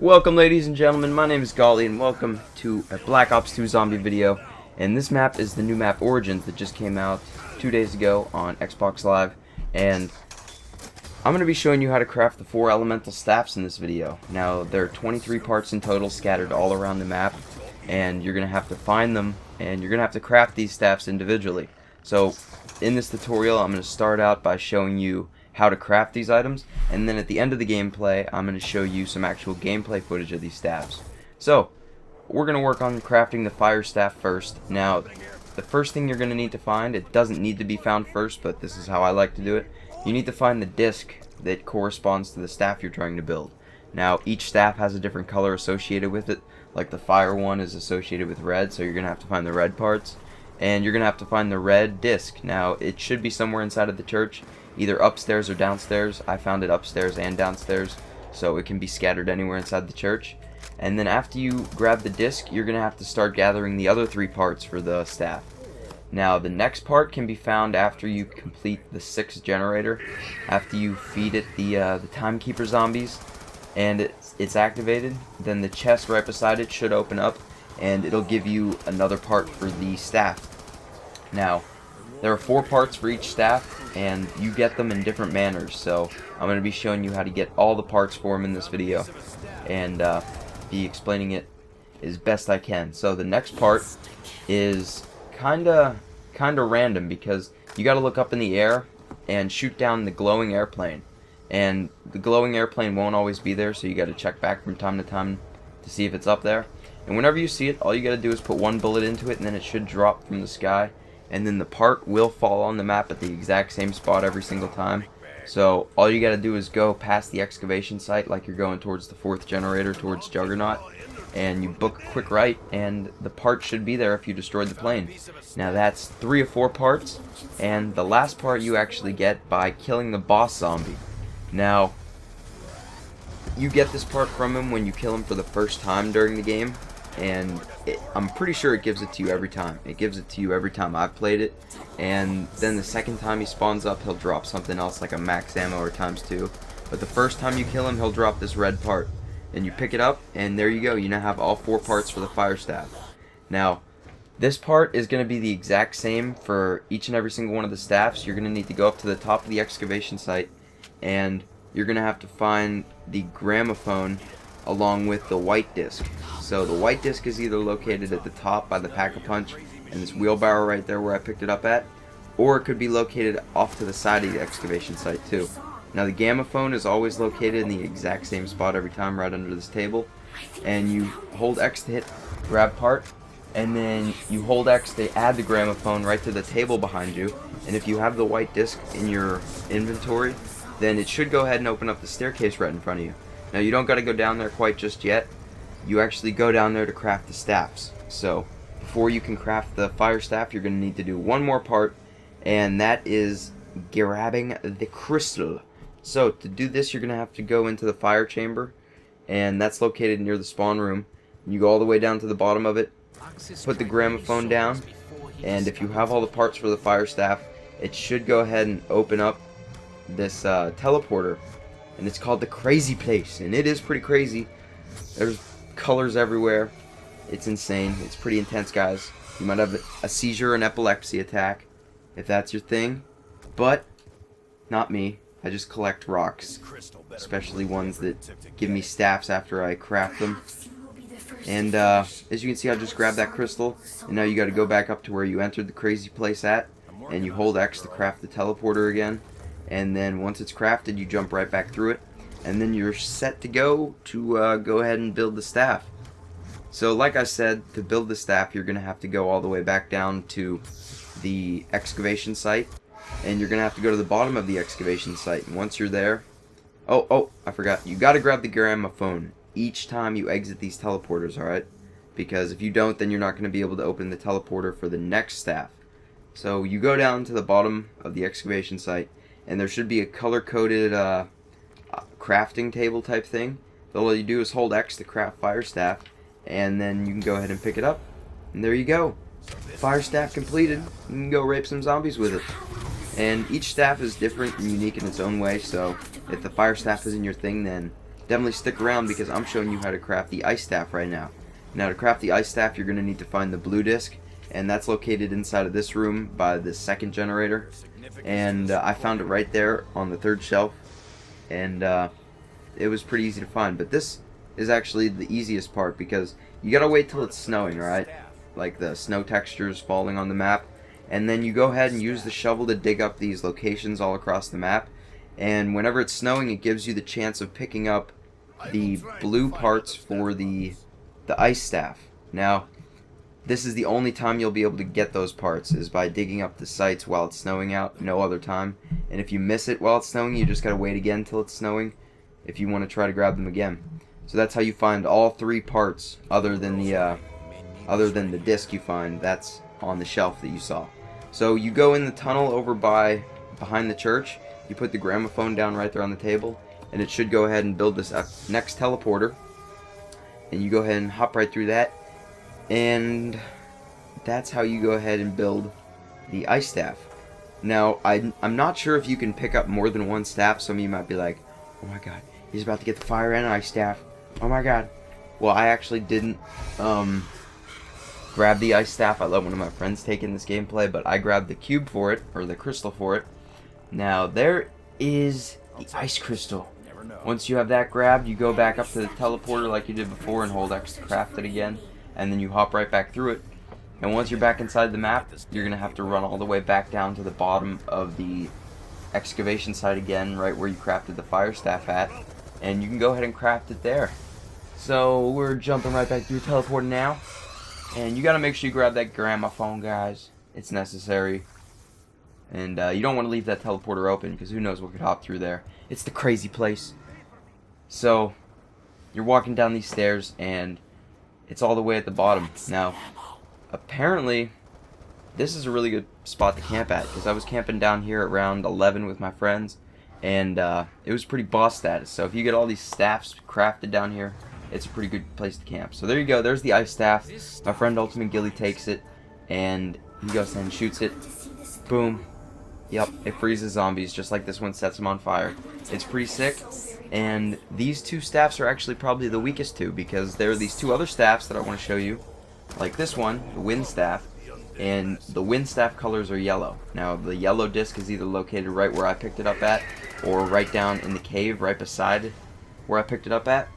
Welcome ladies and gentlemen, my name is Golly and welcome to a Black Ops 2 zombie video. And this map is the new map Origins that just came out 2 days ago on Xbox Live. And I'm going to be showing you how to craft the 4 elemental staffs in this video. Now there are 23 parts in total scattered all around the map, and you're going to have to find them and you're going to have to craft these staffs individually. So in this tutorial I'm going to start out by showing you how to craft these items, and then at the end of the gameplay I'm going to show you some actual gameplay footage of these staffs. So we're going to work on crafting the fire staff first. Now the first thing you're going to need to find, it doesn't need to be found first, but this is how I like to do it. You need to find the disc that corresponds to the staff you're trying to build. Now each staff has a different color associated with it, like the fire one is associated with red, so you're going to have to find the red parts. And you're going to have to find the red disc. Now it should be somewhere inside of the church, either upstairs or downstairs. I found it upstairs and downstairs, so it can be scattered anywhere inside the church. And then after you grab the disc, you're going to have to start gathering the other 3 parts for the staff. Now the next part can be found after you complete the 6th generator, after you feed it the timekeeper zombies and it's activated. Then the chest right beside it should open up and it'll give you another part for the staff. Now there are 4 parts for each staff, and you get them in different manners, so I'm going to be showing you how to get all the parts for them in this video, and be explaining it as best I can. So the next part is kinda random, because you got to look up in the air and shoot down the glowing airplane, and the glowing airplane won't always be there, so you got to check back from time to time to see if it's up there. And whenever you see it, all you got to do is put 1 bullet into it, and then it should drop from the sky. And then the part will fall on the map at the exact same spot every single time. So all you gotta do is go past the excavation site like you're going towards the 4th generator, towards Juggernaut, and you book a quick right, and the part should be there if you destroyed the plane. Now that's 3 of 4 parts, and the last part you actually get by killing the boss zombie. Now you get this part from him when you kill him for the first time during the game, and I'm pretty sure it gives it to you every time. It gives it to you every time I've played it, and then the second time he spawns up, he'll drop something else like a max ammo or ×2. But the first time you kill him, he'll drop this red part, and you pick it up, and there you go. You now have all 4 parts for the fire staff. Now this part is going to be the exact same for each and every single one of the staffs. You're going to need to go up to the top of the excavation site, and you're going to have to find the gramophone along with the white disc. So the white disc is either located at the top by the pack-a-punch and this wheelbarrow right there where I picked it up at, or it could be located off to the side of the excavation site too. Now the gramophone is always located in the exact same spot every time, right under this table, and you hold X to hit grab part, and then you hold X to add the gramophone right to the table behind you. And if you have the white disc in your inventory, then it should go ahead and open up the staircase right in front of you. Now you don't got to go down there quite just yet. You actually go down there to craft the staffs. So before you can craft the fire staff, you're going to need to do 1 more part, and that is grabbing the crystal. So to do this, you're going to have to go into the fire chamber, and that's located near the spawn room. You go all the way down to the bottom of it, put the gramophone down, and if you have all the parts for the fire staff, it should go ahead and open up this teleporter. And it's called the Crazy Place, and it is pretty crazy. There's colors everywhere. It's insane. It's pretty intense, guys. You might have a seizure, an epilepsy attack, if that's your thing. But not me. I just collect rocks, especially ones that give me staffs after I craft them. And as you can see, I just grabbed that crystal, and now you got to go back up to where you entered the Crazy Place at, and you hold X to craft the teleporter again. And then once it's crafted, you jump right back through it, and then you're set to go ahead and build the staff. So like I said, to build the staff, you're going to have to go all the way back down to the excavation site, and you're going to have to go to the bottom of the excavation site. And once you're there, oh, I forgot, you got to grab the gramophone each time you exit these teleporters, alright? Because if you don't, then you're not going to be able to open the teleporter for the next staff. So you go down to the bottom of the excavation site, and there should be a color-coded crafting table type thing. All you do is hold X to craft fire staff, and then you can go ahead and pick it up. And there you go. Fire staff completed. You can go rape some zombies with it. And each staff is different and unique in its own way, so if the fire staff isn't your thing, then definitely stick around because I'm showing you how to craft the ice staff right now. Now to craft the ice staff, you're going to need to find the blue disc, and that's located inside of this room by the second generator. And I found it right there on the third shelf, and it was pretty easy to find. But this is actually the easiest part because you gotta wait till it's snowing, right? Like the snow textures falling on the map, and then you go ahead and use the shovel to dig up these locations all across the map. And whenever it's snowing, it gives you the chance of picking up the blue parts for the ice staff. Now, this is the only time you'll be able to get those parts, is by digging up the sites while it's snowing out, no other time. And if you miss it while it's snowing, you just gotta wait again till it's snowing if you want to try to grab them again. So that's how you find all three parts other than the disc you find that's on the shelf that you saw. So you go in the tunnel over behind the church, you put the gramophone down right there on the table, and it should go ahead and build this next teleporter. And you go ahead and hop right through that, and that's how you go ahead and build the ice staff. Now, I'm not sure if you can pick up more than one staff. Some of you might be like, oh my god, he's about to get the fire and ice staff. Oh my god. Well, I actually didn't grab the ice staff. I let one of my friends take in this gameplay, but I grabbed the cube for it, or the crystal for it. Now, there is the ice crystal. Once you have that grabbed, you go back up to the teleporter like you did before and hold X to craft it again, and then you hop right back through it. And once you're back inside the map, you're going to have to run all the way back down to the bottom of the excavation site again, right where you crafted the fire staff at, and you can go ahead and craft it there. So we're jumping right back through teleporter now, and you got to make sure you grab that gramophone, guys. It's necessary. And you don't want to leave that teleporter open, because who knows what could hop through there. It's the crazy place. So, you're walking down these stairs, and it's all the way at the bottom. Now, apparently, this is a really good spot to camp at, because I was camping down here at around 11 with my friends, and it was pretty boss status. So if you get all these staffs crafted down here, it's a pretty good place to camp. So there you go, there's the ice staff. My friend Ultimate Gilly takes it, and he goes ahead and shoots it. Boom. Yep, it freezes zombies, just like this one sets them on fire. It's pretty sick, and these two staffs are actually probably the weakest two, because there are these two other staffs that I want to show you, like this one, the wind staff, and the wind staff colors are yellow. Now, the yellow disc is either located right where I picked it up at, or right down in the cave right beside where I picked it up at.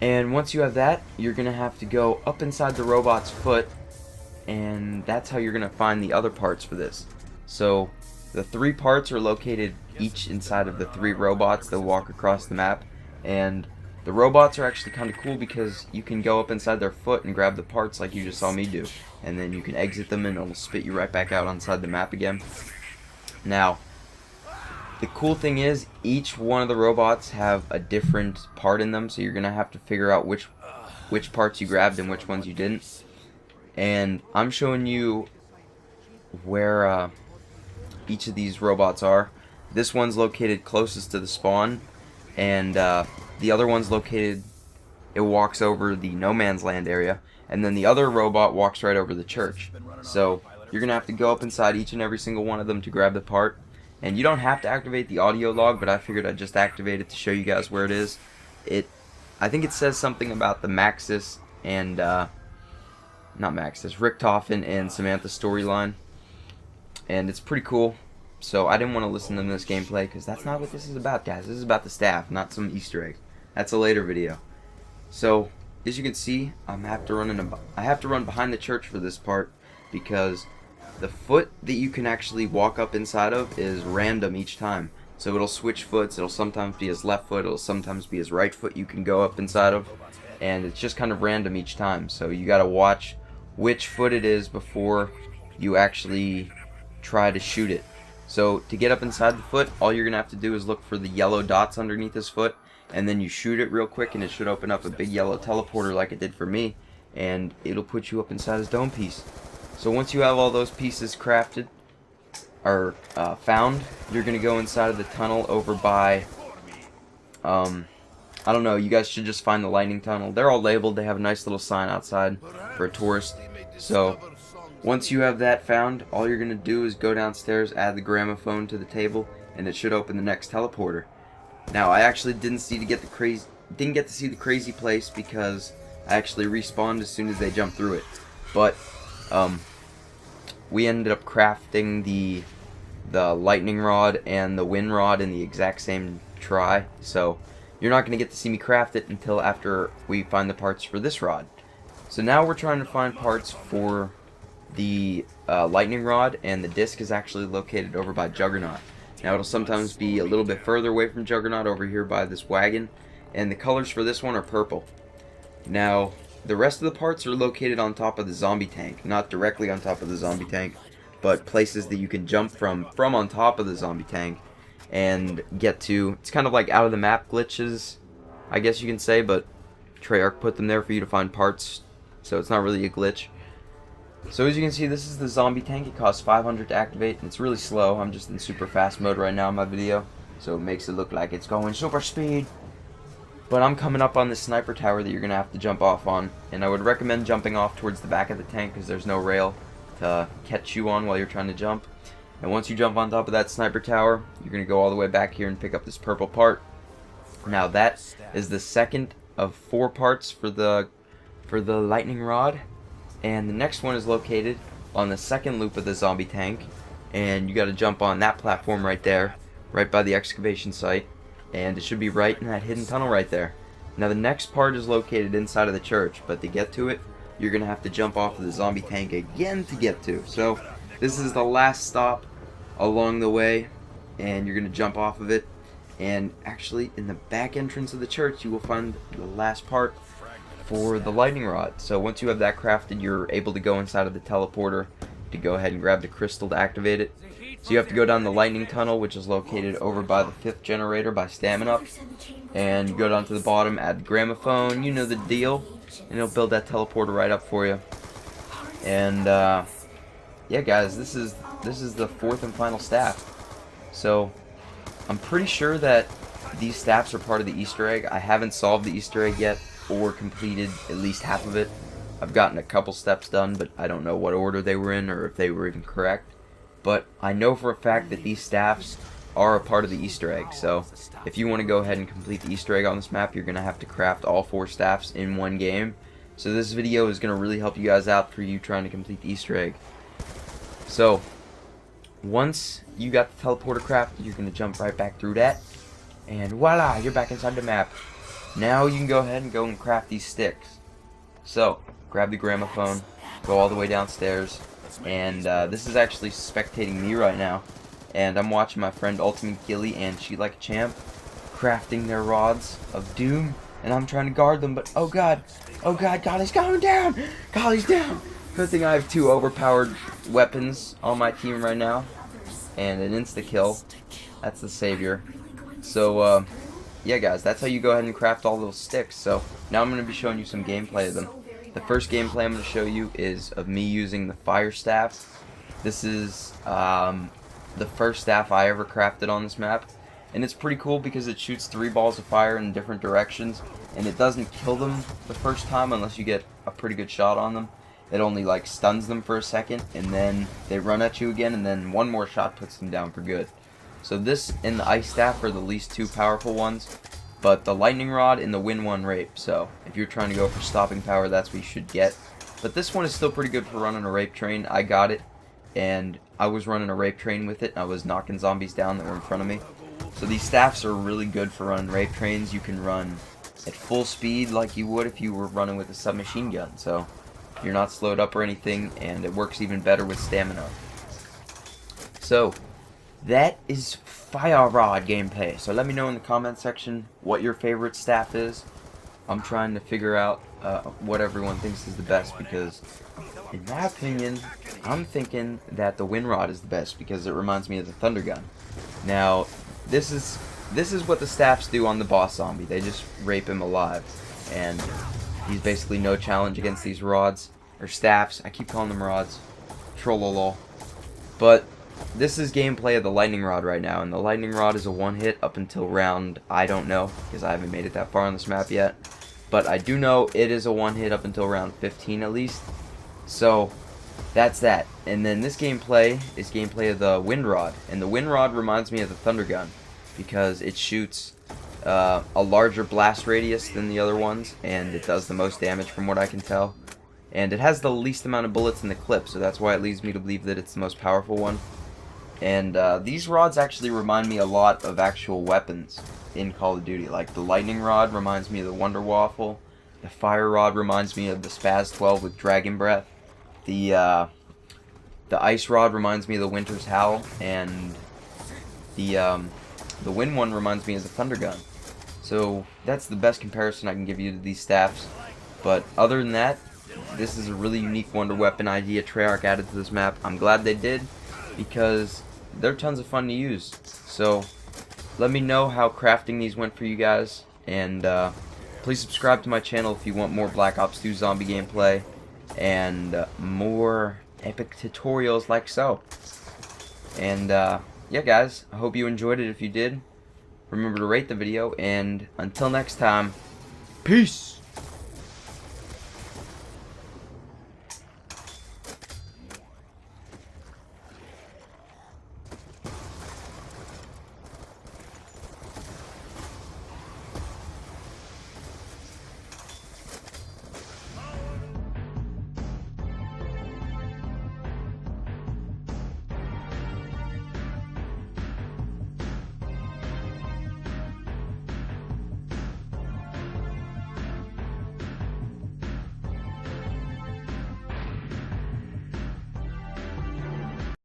And once you have that, you're going to have to go up inside the robot's foot, and that's how you're going to find the other parts for this. So the three parts are located each inside of the three robots that walk across the map, and the robots are actually kind of cool because you can go up inside their foot and grab the parts like you just saw me do, and then you can exit them and it'll spit you right back out inside the map again. Now, the cool thing is each one of the robots have a different part in them, so you're gonna have to figure out which parts you grabbed and which ones you didn't. And I'm showing you where each of these robots are. This one's located closest to the spawn, and the other one's located, it walks over the no man's land area, and then the other robot walks right over the church. So you're gonna have to go up inside each and every single one of them to grab the part. And you don't have to activate the audio log, but I figured I'd just activate it to show you guys where it is. I think it says something about the Maxis and not Maxis, Richtofen and Samantha storyline, and it's pretty cool. So I didn't want to listen to this gameplay because that's not what this is about, guys. This is about the staff, not some Easter egg. That's a later video. So as you can see, I have to run behind the church for this part because the foot that you can actually walk up inside of is random each time. So it'll switch foots. It'll sometimes be his left foot. It'll sometimes be his right foot you can go up inside of. And it's just kind of random each time. So you gotta watch which foot it is before you actually try to shoot it. So to get up inside the foot, all you're gonna have to do is look for the yellow dots underneath his foot, and then you shoot it real quick and it should open up a big yellow teleporter like it did for me, and it'll put you up inside his dome piece. So once you have all those pieces crafted or found, you're gonna go inside of the tunnel over by I don't know, you guys should just find the lightning tunnel. They're all labeled. They have a nice little sign outside for a tourist. So once you have that found, all you're gonna do is go downstairs, add the gramophone to the table, and it should open the next teleporter. Now I actually didn't get to see the crazy place because I actually respawned as soon as they jumped through it. But we ended up crafting the lightning rod and the wind rod in the exact same try, so you're not going to get to see me craft it until after we find the parts for this rod. So now we're trying to find parts for the lightning rod, and the disc is actually located over by Juggernaut. Now it'll sometimes be a little bit further away from Juggernaut over here by this wagon, and the colors for this one are purple. Now the rest of the parts are located on top of the zombie tank, not directly on top of the zombie tank, but places that you can jump from on top of the zombie tank and get to. It's kind of like out of the map glitches, I guess you can say, but Treyarch put them there for you to find parts, so it's not really a glitch. So as you can see, this is the zombie tank. It costs 500 to activate, and it's really slow. I'm just in super fast mode right now in my video, so it makes it look like it's going super speed. But I'm coming up on this sniper tower that you're going to have to jump off on, and I would recommend jumping off towards the back of the tank because there's no rail to catch you on while you're trying to jump. And once you jump on top of that sniper tower, you're going to go all the way back here and pick up this purple part. Now that is the second of 4 parts for the lightning rod, and the next one is located on the second loop of the zombie tank, and you got to jump on that platform right there, right by the excavation site, and it should be right in that hidden tunnel right there. Now the next part is located inside of the church, but to get to it, you're going to have to jump off of the zombie tank again to get to. So this is the last stop along the way, and you're going to jump off of it. And actually, in the back entrance of the church, you will find the last part for the lightning rod. So once you have that crafted, you're able to go inside of the teleporter to go ahead and grab the crystal to activate it. So you have to go down the lightning tunnel, which is located over by the 5th generator by Stamina. And you go down to the bottom, add the gramophone, you know the deal. And it'll build that teleporter right up for you. And yeah, guys, this is the 4th and final staff. So I'm pretty sure that these staffs are part of the Easter egg. I haven't solved the Easter egg yet or completed at least half of it. I've gotten a couple steps done, but I don't know what order they were in or if they were even correct. But I know for a fact that these staffs are a part of the Easter egg. So if you want to go ahead and complete the Easter egg on this map, you're going to have to craft all 4 staffs in one game. So this video is going to really help you guys out for you trying to complete the Easter egg. So once you got the teleporter crafted, you're going to jump right back through that, and voila, you're back inside the map. Now you can go ahead and craft these sticks. So grab the gramophone, go all the way downstairs, and this is actually spectating me right now, and I'm watching my friend Ultimate Gilly and She Like a Champ crafting their rods of doom, and I'm trying to guard them, but oh god, Golly's going down! Golly's down! Good thing I have 2 overpowered weapons on my team right now, and an insta-kill. That's the savior. So, yeah guys, that's how you go ahead and craft all those sticks. So, now I'm going to be showing you some gameplay of them. The first gameplay I'm going to show you is of me using the fire staff. This is the first staff I ever crafted on this map. And it's pretty cool because it shoots 3 balls of fire in different directions. And it doesn't kill them the first time unless you get a pretty good shot on them. It only like stuns them for a second, and then they run at you again, and then one more shot puts them down for good. So this and the ice staff are the least 2 powerful ones, but the lightning rod and the wind one rape. So if you're trying to go for stopping power, that's what you should get. But this one is still pretty good for running a rape train. I got it, and I was running a rape train with it, and I was knocking zombies down that were in front of me. So these staffs are really good for running rape trains. You can run at full speed like you would if you were running with a submachine gun. So you're not slowed up or anything, and it works even better with stamina. So that is fire rod gameplay. So let me know in the comment section what your favorite staff is. I'm trying to figure out what everyone thinks is the best, because in my opinion, I'm thinking that the wind rod is the best because it reminds me of the thunder gun. Now this is what the staffs do on the boss zombie. They just rape him alive, and he's basically no challenge against these rods, or staffs. I keep calling them rods. Trollolol. But this is gameplay of the lightning rod right now, and the lightning rod is a 1-hit up until round, I don't know, because I haven't made it that far on this map yet. But I do know it is a 1-hit up until round 15 at least. So that's that. And then this gameplay is gameplay of the wind rod, and the wind rod reminds me of the thunder gun because it shoots a larger blast radius than the other ones, and it does the most damage from what I can tell. And it has the least amount of bullets in the clip, so that's why it leads me to believe that it's the most powerful one. And these rods actually remind me a lot of actual weapons in Call of Duty. Like the lightning rod reminds me of the Wonder Waffle. The fire rod reminds me of the Spaz 12 with Dragon Breath. The ice rod reminds me of the Winter's Howl, and the wind one reminds me of the Thunder Gun. So that's the best comparison I can give you to these staffs. But other than that, this is a really unique wonder weapon idea Treyarch added to this map. I'm glad they did, because they're tons of fun to use. So let me know how crafting these went for you guys, and please subscribe to my channel if you want more Black Ops 2 zombie gameplay and more epic tutorials like so. And yeah guys, I hope you enjoyed it. If you did, remember to rate the video, and until next time, peace!